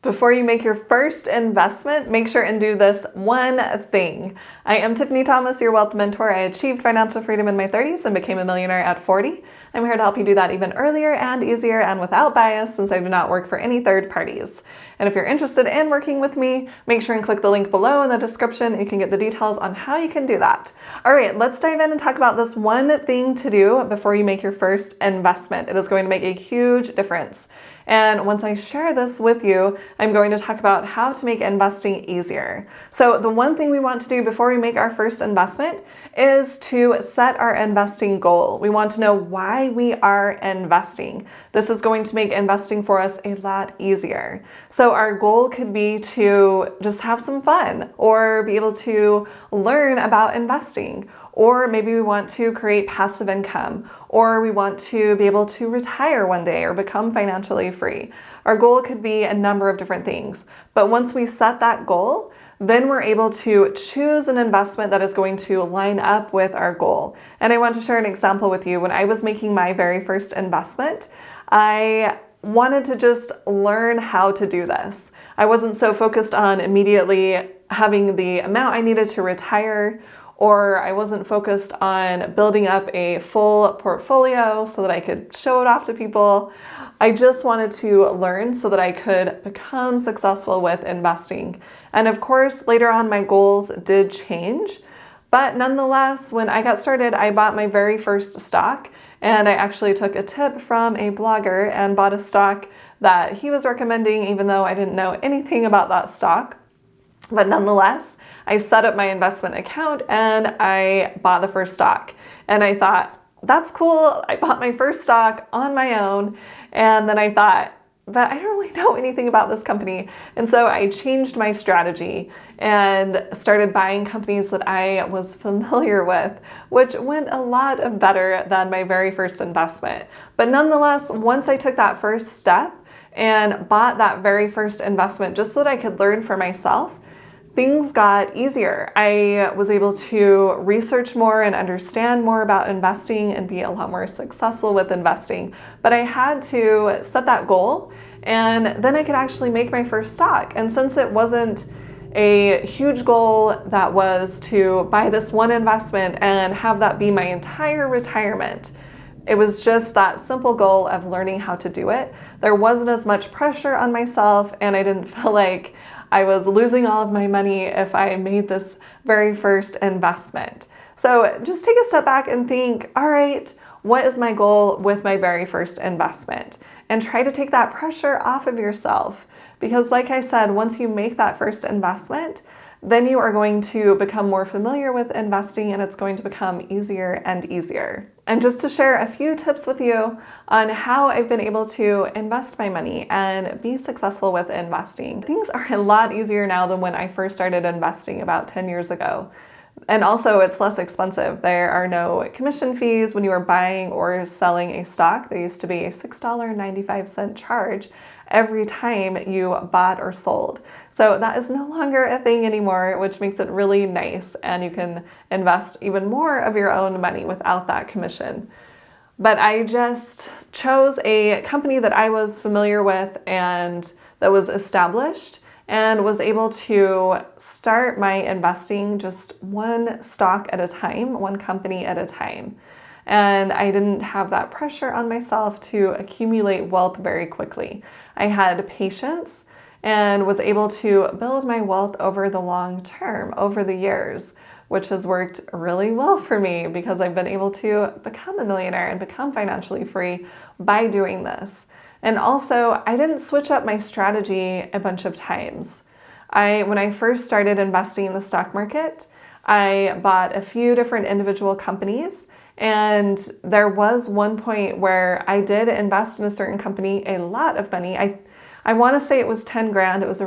Before you make your first investment, make sure and do this one thing. I am Tiffany Thomas, your wealth mentor. I achieved financial freedom in my 30s and became a millionaire at 40. I'm here to help you do that even earlier and easier and without bias, since I do not work for any third parties. And if you're interested in working with me, make sure and click the link below in the description. You can get the details on how you can do that. All right, let's dive in and talk about this one thing to do before you make your first investment. It is going to make a huge difference. And once I share this with you, I'm going to talk about how to make investing easier. So the one thing we want to do before we make our first investment is to set our investing goal. We want to know why we are investing. This is going to make investing for us a lot easier. So our goal could be to just have some fun or be able to learn about investing. Or maybe we want to create passive income, or we want to be able to retire one day or become financially free. Our goal could be a number of different things. But once we set that goal, then we're able to choose an investment that is going to line up with our goal. And I want to share an example with you. When I was making my very first investment, I wanted to just learn how to do this. I wasn't so focused on immediately having the amount I needed to retire, or I wasn't focused on building up a full portfolio so that I could show it off to people. I just wanted to learn so that I could become successful with investing. And of course, later on, my goals did change. But nonetheless, when I got started, I bought my very first stock. And I actually took a tip from a blogger and bought a stock that he was recommending, even though I didn't know anything about that stock. But nonetheless, I set up my investment account and I bought the first stock. And I thought, that's cool. I bought my first stock on my own. And then I thought, but I don't really know anything about this company. And so I changed my strategy and started buying companies that I was familiar with, which went a lot better than my very first investment. But nonetheless, once I took that first step and bought that very first investment just so that I could learn for myself, things got easier. I was able to research more and understand more about investing and be a lot more successful with investing. But I had to set that goal, and then I could actually make my first stock. And since it wasn't a huge goal that was to buy this one investment and have that be my entire retirement, it was just that simple goal of learning how to do it. There wasn't as much pressure on myself, and I didn't feel like I was losing all of my money if I made this very first investment. So just take a step back and think, all right, what is my goal with my very first investment? And try to take that pressure off of yourself. Because like I said, once you make that first investment, then you are going to become more familiar with investing and it's going to become easier and easier. And just to share a few tips with you on how I've been able to invest my money and be successful with investing. Things are a lot easier now than when I first started investing about 10 years ago. And also it's less expensive. There are no commission fees when you are buying or selling a stock. There used to be a $6.95 charge every time you bought or sold. So that is no longer a thing anymore, which makes it really nice. And you can invest even more of your own money without that commission. But I just chose a company that I was familiar with and that was established, and was able to start my investing just one stock at a time, one company at a time. And I didn't have that pressure on myself to accumulate wealth very quickly. I had patience and was able to build my wealth over the long term, over the years, which has worked really well for me because I've been able to become a millionaire and become financially free by doing this. And also, I didn't switch up my strategy a bunch of times. When I first started investing in the stock market, I bought a few different individual companies, and there was one point where I did invest in a certain company a lot of money. I want to say it was 10 grand. It was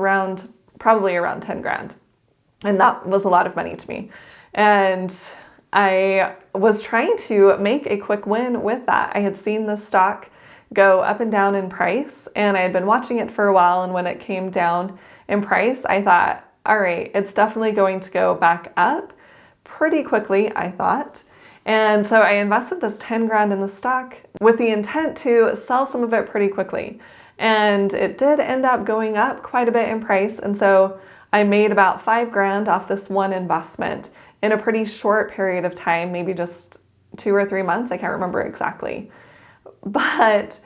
probably around 10 grand. And that was a lot of money to me. And I was trying to make a quick win with that. I had seen the stock go up and down in price, and I had been watching it for a while, and when it came down in price, I thought, all right, it's definitely going to go back up pretty quickly, I thought. And so I invested this 10 grand in the stock with the intent to sell some of it pretty quickly. And it did end up going up quite a bit in price. And so I made about $5,000 off this one investment in a pretty short period of time, maybe just 2 or 3 months. I can't remember exactly. But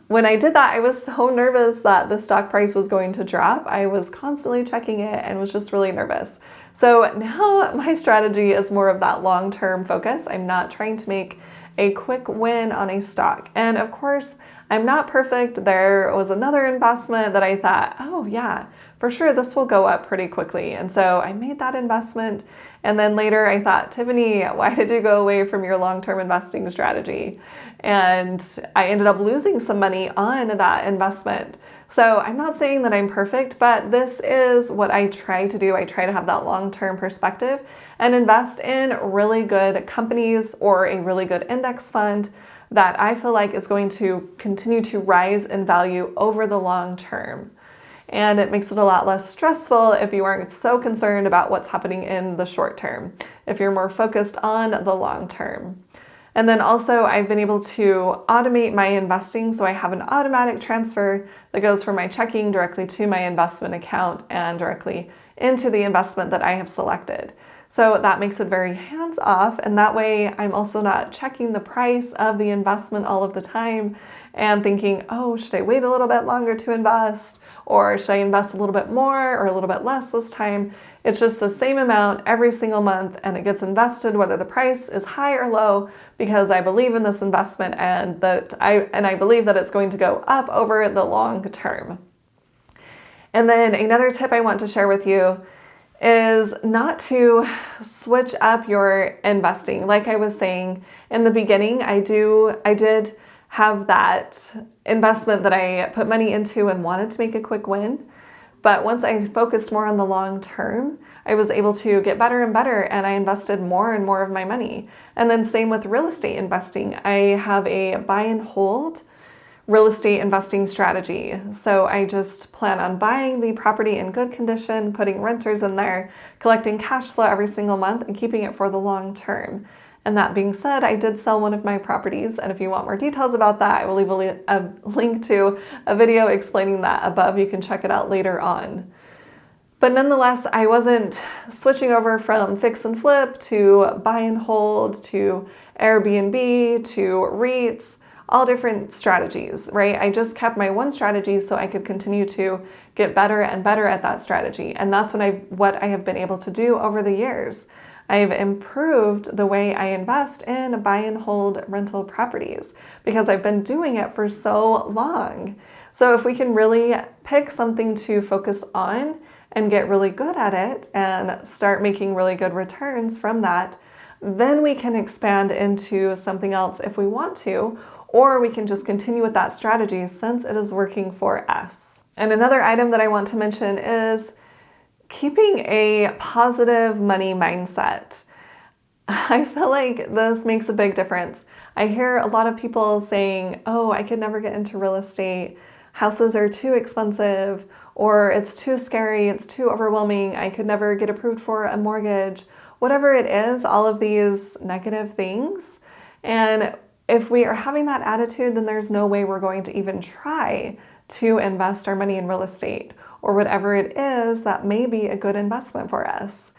when I did that, I was so nervous that the stock price was going to drop. I was constantly checking it and was just really nervous. So now my strategy is more of that long-term focus. I'm not trying to make a quick win on a stock. And of course, I'm not perfect. There was another investment that I thought, oh yeah, for sure, this will go up pretty quickly. And so I made that investment. And then later I thought, Tiffany, why did you go away from your long-term investing strategy? And I ended up losing some money on that investment. So I'm not saying that I'm perfect, but this is what I try to do. I try to have that long-term perspective and invest in really good companies or a really good index fund that I feel like is going to continue to rise in value over the long term. And it makes it a lot less stressful if you aren't so concerned about what's happening in the short term, if you're more focused on the long term. And then also I've been able to automate my investing. So I have an automatic transfer that goes from my checking directly to my investment account and directly into the investment that I have selected. So that makes it very hands-off, and that way I'm also not checking the price of the investment all of the time and thinking, oh, should I wait a little bit longer to invest? Or should I invest a little bit more or a little bit less this time? It's just the same amount every single month, and it gets invested whether the price is high or low, because I believe in this investment and I believe that it's going to go up over the long term. And then another tip I want to share with you is not to switch up your investing. Like I was saying in the beginning, I did have that investment that I put money into and wanted to make a quick win. But once I focused more on the long term, I was able to get better and better, and I invested more and more of my money. And then same with real estate investing. I have a buy and hold real estate investing strategy. So I just plan on buying the property in good condition, putting renters in there, collecting cash flow every single month, and keeping it for the long term. And that being said, I did sell one of my properties. And if you want more details about that, I will leave a link to a video explaining that above. You can check it out later on. But nonetheless, I wasn't switching over from fix and flip to buy and hold to Airbnb to REITs, all different strategies, right? I just kept my one strategy so I could continue to get better and better at that strategy. And that's what I have been able to do over the years. I've improved the way I invest in buy and hold rental properties because I've been doing it for so long. So if we can really pick something to focus on and get really good at it and start making really good returns from that, then we can expand into something else if we want to, or we can just continue with that strategy since it is working for us. And another item that I want to mention is keeping a positive money mindset. I feel like this makes a big difference. I hear a lot of people saying, oh, I could never get into real estate. Houses are too expensive, or it's too scary, it's too overwhelming. I could never get approved for a mortgage. Whatever it is, all of these negative things. And if we are having that attitude, then there's no way we're going to even try to invest our money in real estate or whatever it is that may be a good investment for us.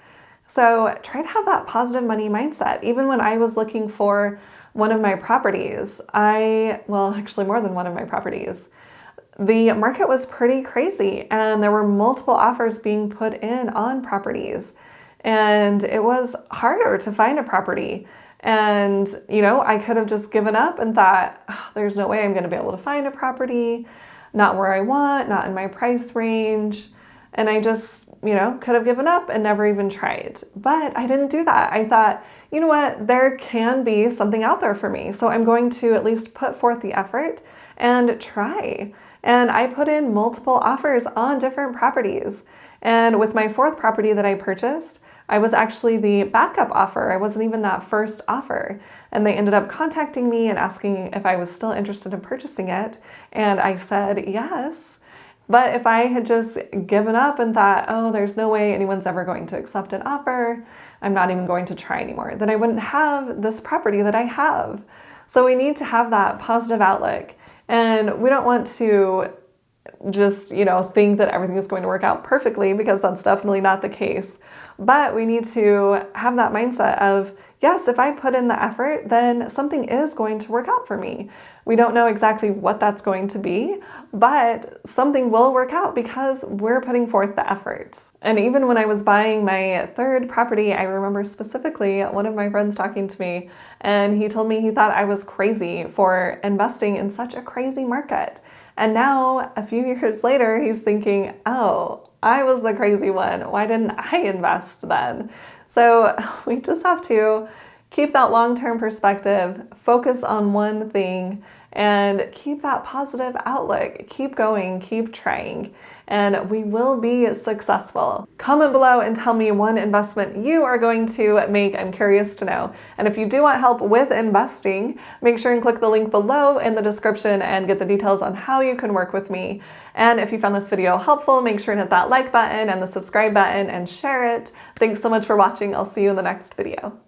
So try to have that positive money mindset. Even when I was looking for one of my properties, actually more than one of my properties, the market was pretty crazy and there were multiple offers being put in on properties. And it was harder to find a property. And, I could have just given up and thought, oh, there's no way I'm going to be able to find a property, not where I want, not in my price range. And I just, could have given up and never even tried. But I didn't do that. I thought, you know what, there can be something out there for me. So I'm going to at least put forth the effort and try. And I put in multiple offers on different properties. And with my fourth property that I purchased, I was actually the backup offer. I wasn't even that first offer. And they ended up contacting me and asking if I was still interested in purchasing it. And I said yes. But if I had just given up and thought, oh, there's no way anyone's ever going to accept an offer, I'm not even going to try anymore, then I wouldn't have this property that I have. So we need to have that positive outlook. And we don't want to just, think that everything is going to work out perfectly, because that's definitely not the case. But we need to have that mindset of, yes, if I put in the effort, then something is going to work out for me. We don't know exactly what that's going to be, but something will work out because we're putting forth the effort. And even when I was buying my third property, I remember specifically one of my friends talking to me, and he told me he thought I was crazy for investing in such a crazy market. And now, a few years later, he's thinking, oh, I was the crazy one. Why didn't I invest then? So we just have to keep that long-term perspective, focus on one thing, and keep that positive outlook. Keep going, keep trying, and we will be successful. Comment below and tell me one investment you are going to make. I'm curious to know. And if you do want help with investing, make sure and click the link below in the description and get the details on how you can work with me. And if you found this video helpful, make sure and hit that like button and the subscribe button and share it. Thanks so much for watching. I'll see you in the next video.